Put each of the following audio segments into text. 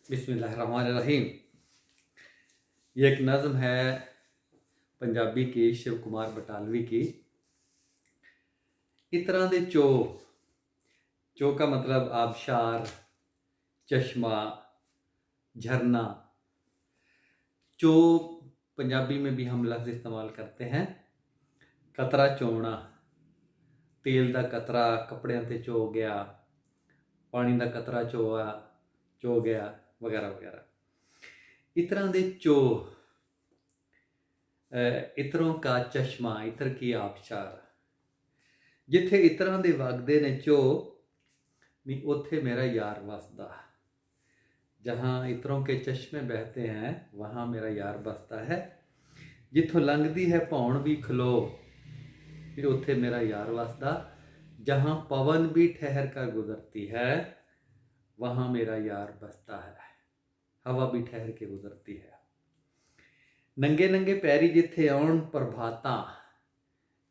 बिस्मिल्लाहिर्रहमानिर्रहीम। ये एक नज़्म है पंजाबी की, शिव कुमार बटालवी की। इतरां दे चो, चो का मतलब आबशार, चश्मा, झरना। चो पंजाबी में भी हम लफ्ज़ इस्तेमाल करते हैं। कतरा चोना, तेल का कतरा कपड़ियां ते चो गया, पानी का कतरा चो गया वगैरह वगैरह। इतरां दे चो, इतरों का चश्मा, इतर की आबशार। जिथे इतरां दे वगदे ने चो नी उथे मेरा यार वसदा। जहाँ इतरों के चश्मे बहते हैं वहाँ मेरा यार बसता है। जिथों लंघदी है भौण भी खलो फिर उथे मेरा यार वसदा। जहाँ पवन भी ठहर कर गुजरती है वहाँ मेरा यार बसता है। हवा भी ठहर के गुजरती है। नंगे नंगे पैरी जिथे आउण प्रभातां,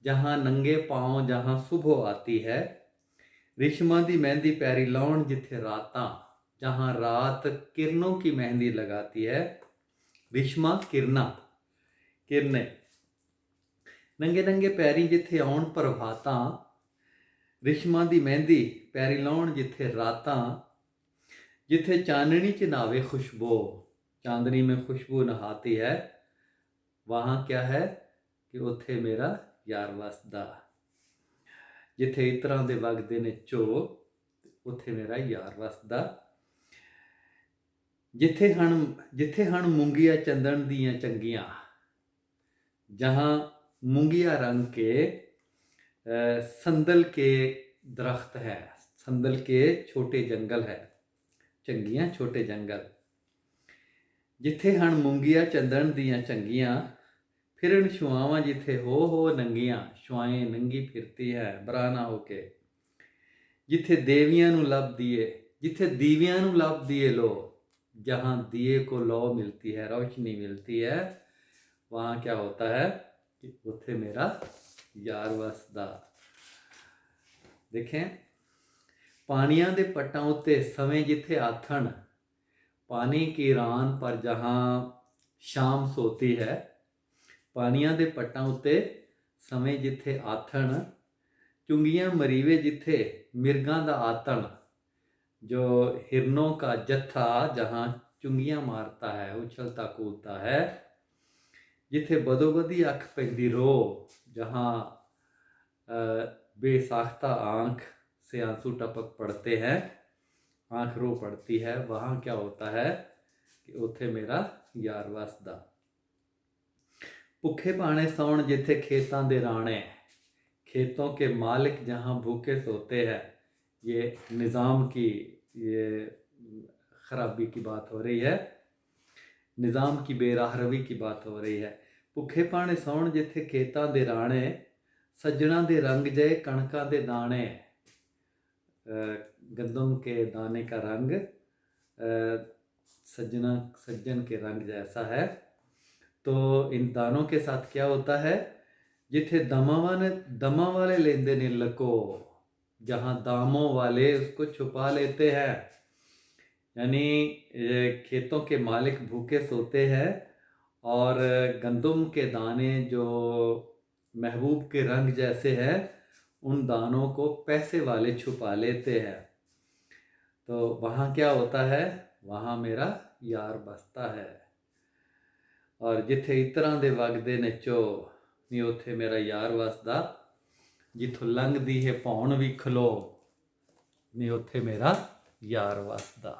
जहाँ नंगे पाँव जहाँ सुबह आती है। रेशमां दी मेहंदी पैरी लाउण जिथे रातां, जहाँ रात किरणों की मेहंदी लगाती है। रेशमा किरणा, किरने। नंगे नंगे पैरी जिथे आउण प्रभातां, रेशमां दी मेहंदी पैरी लाउण जिथे रातां। जिथे चांदनी च नावे खुशबू, चांदनी में खुशबू नहाती है, वहाँ क्या है कि उथे मेरा यार वसदा। जिथे इतरां दे वगदे ने चो उथे मेरा यार वसदा। जिथे हण मूंगिया चंदन दियां चंगियां, जहाँ मूंगिया रंग के संदल के दरख्त है, संदल के छोटे जंगल है, चंगियां छोटे जंगल। जिथे हण मूंगिया चंदन दियां चंगियां, फिरन छुआवां जिथे हो नंगियां। छुआएं नंगी फिरती है बराना होके। जिथे देवियां नू लभदी है, जिथे दीवियां नू लभदी है लो, जहाँ दिए को लौ मिलती है, रोशनी मिलती है, वहाँ क्या होता है कि उथे मेरा यार वसदा। देखें, पानियां दे पट्टां उत्ते सवें जिथे आथण, पानी की रान पर जहाँ शाम सोती है। पानियां दे पट्टां उत्ते सवें जिथे आथण, चुंगियां मरीवे जिथे मिर्गां दा आतण। जो हिरनों का जत्था जहाँ चुंगियां मारता है, उछलता कूदता है। जिथे बदोबदी अख पैंदी रो, जहाँ बेसाख्ता आँख से आंसू टपक पड़ते हैं, आँख रो पड़ती है, वहाँ क्या होता है कि उथे मेरा यार वसदा। भुखे पाने सौण जिथे खेतां दे राणे, खेतों के मालिक जहाँ भूखे सोते हैं। ये निज़ाम की ये खराबी की बात हो रही है, निज़ाम की बेराहरवी की बात हो रही है। भुखे पाने सौण जिथे खेतां दे राणे, सज्जणा दे रंग जय कणकां दे दाणे। गंदम के दाने का रंग सज्जन के रंग जैसा है। तो इन दानों के साथ क्या होता है, जिथे दमा वाले लेंदे ने लको, जहाँ दामों वाले उसको छुपा लेते हैं। यानी खेतों के मालिक भूखे सोते हैं और गंदम के दाने जो महबूब के रंग जैसे हैं, उन दानों को पैसे वाले छुपा लेते हैं। तो वहाँ क्या होता है, वहाँ मेरा यार बसता है। और जिथे इतरां दे वगदे ने चो नी उथे मेरा यार वसदा। जिथों लंघदी है भौण भी खलो नी उथे मेरा यार वसदा।